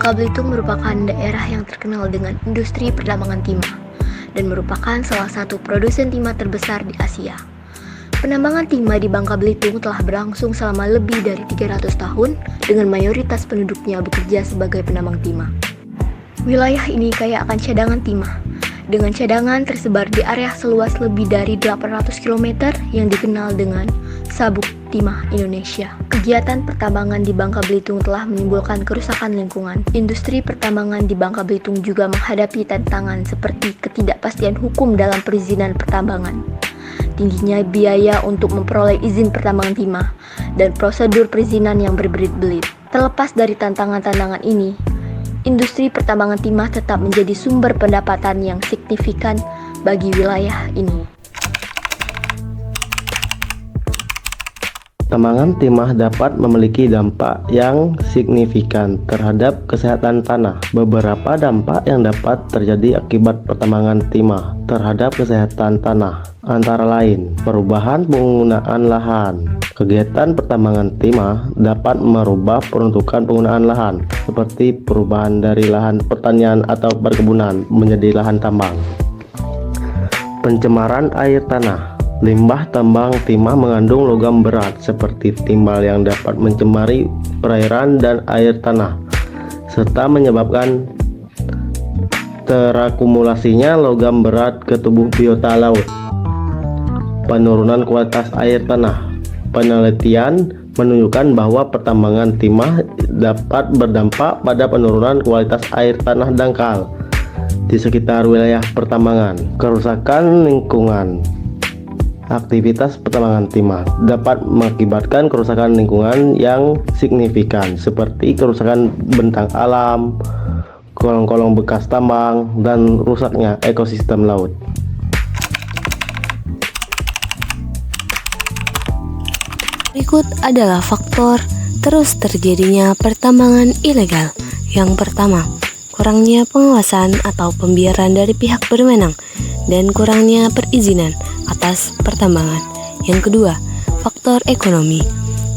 Bangka Belitung merupakan daerah yang terkenal dengan industri pertambangan timah dan merupakan salah satu produsen timah terbesar di Asia. Penambangan timah di Bangka Belitung telah berlangsung selama lebih dari 300 tahun dengan mayoritas penduduknya bekerja sebagai penambang timah. Wilayah ini kaya akan cadangan timah, dengan cadangan tersebar di area seluas lebih dari 800 km yang dikenal dengan Sabuk Timah Indonesia. Kegiatan pertambangan di Bangka Belitung telah menimbulkan kerusakan lingkungan. Industri pertambangan di Bangka Belitung juga menghadapi tantangan seperti ketidakpastian hukum dalam perizinan pertambangan, tingginya biaya untuk memperoleh izin pertambangan timah, dan prosedur perizinan yang berbelit-belit. Terlepas dari tantangan-tantangan ini, industri pertambangan timah tetap menjadi sumber pendapatan yang signifikan bagi wilayah ini. Pertambangan timah dapat memiliki dampak yang signifikan terhadap kesehatan tanah. Beberapa dampak yang dapat terjadi akibat pertambangan timah terhadap kesehatan tanah antara lain perubahan penggunaan lahan. Kegiatan pertambangan timah dapat merubah peruntukan penggunaan lahan, seperti perubahan dari lahan pertanian atau perkebunan menjadi lahan tambang. Pencemaran air tanah. Limbah tambang timah mengandung logam berat seperti timbal yang dapat mencemari perairan dan air tanah, serta menyebabkan terakumulasinya logam berat ke tubuh biota laut. Penurunan kualitas air tanah. Penelitian menunjukkan bahwa pertambangan timah dapat berdampak pada penurunan kualitas air tanah dangkal di sekitar wilayah pertambangan. Kerusakan lingkungan. Aktivitas pertambangan timah dapat mengakibatkan kerusakan lingkungan yang signifikan, seperti kerusakan bentang alam, kolong-kolong bekas tambang, dan rusaknya ekosistem laut. Berikut adalah faktor terus terjadinya pertambangan ilegal. Yang pertama, kurangnya pengawasan atau pembiaran dari pihak berwenang dan kurangnya perizinan atas pertambangan. Yang kedua, faktor ekonomi.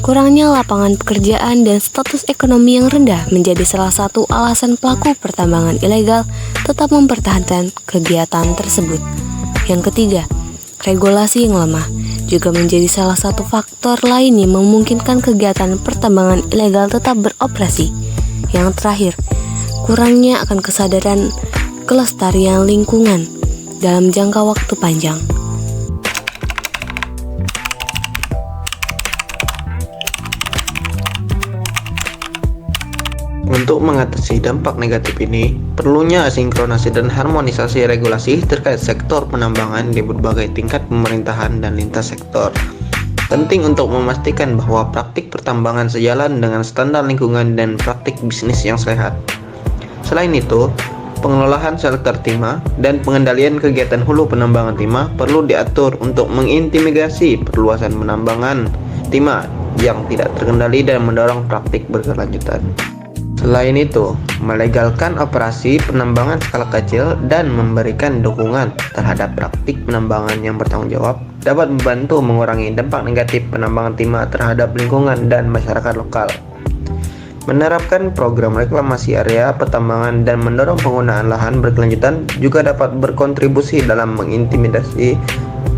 Kurangnya lapangan pekerjaan dan status ekonomi yang rendah menjadi salah satu alasan pelaku pertambangan ilegal tetap mempertahankan kegiatan tersebut. Yang ketiga, regulasi yang lemah juga menjadi salah satu faktor lain yang memungkinkan kegiatan pertambangan ilegal tetap beroperasi. Yang terakhir, kurangnya akan kesadaran kelestarian lingkungan dalam jangka waktu panjang. Untuk mengatasi dampak negatif ini, perlunya asinkronasi dan harmonisasi regulasi terkait sektor penambangan di berbagai tingkat pemerintahan dan lintas sektor. Penting untuk memastikan bahwa praktik pertambangan sejalan dengan standar lingkungan dan praktik bisnis yang sehat. Selain itu, pengelolaan sektor timah dan pengendalian kegiatan hulu penambangan timah perlu diatur untuk mengintimidasi perluasan penambangan timah yang tidak terkendali dan mendorong praktik berkelanjutan. Selain itu, melegalkan operasi penambangan skala kecil dan memberikan dukungan terhadap praktik penambangan yang bertanggung jawab dapat membantu mengurangi dampak negatif penambangan timah terhadap lingkungan dan masyarakat lokal. Menerapkan program reklamasi area pertambangan dan mendorong penggunaan lahan berkelanjutan juga dapat berkontribusi dalam mengintimidasi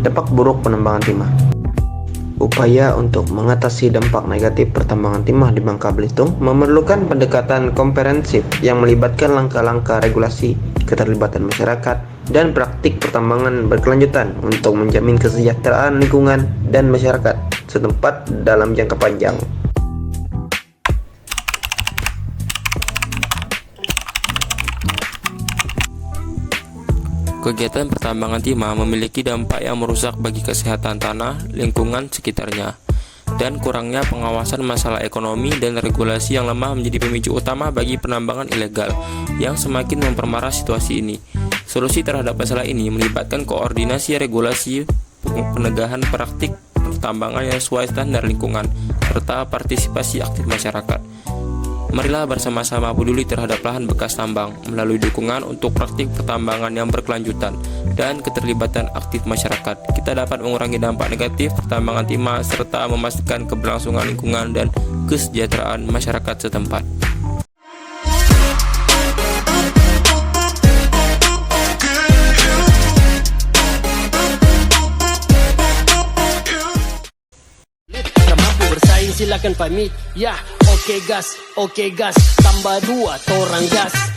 dampak buruk penambangan timah. Upaya untuk mengatasi dampak negatif pertambangan timah di Bangka Belitung memerlukan pendekatan komprehensif yang melibatkan langkah-langkah regulasi, keterlibatan masyarakat, dan praktik pertambangan berkelanjutan untuk menjamin kesejahteraan lingkungan dan masyarakat setempat dalam jangka panjang. Kegiatan pertambangan timah memiliki dampak yang merusak bagi kesehatan tanah, lingkungan sekitarnya, dan kurangnya pengawasan masalah ekonomi dan regulasi yang lemah menjadi pemicu utama bagi penambangan ilegal yang semakin memperparah situasi ini. Solusi terhadap masalah ini melibatkan koordinasi regulasi, penegahan praktik pertambangan yang sesuai standar lingkungan, serta partisipasi aktif masyarakat. Marilah bersama-sama peduli terhadap lahan bekas tambang melalui dukungan untuk praktik pertambangan yang berkelanjutan dan keterlibatan aktif masyarakat. Kita dapat mengurangi dampak negatif pertambangan timah serta memastikan keberlangsungan lingkungan dan kesejahteraan masyarakat setempat. silakan pamit. Ya, oke gas, tambah 2 torang gas.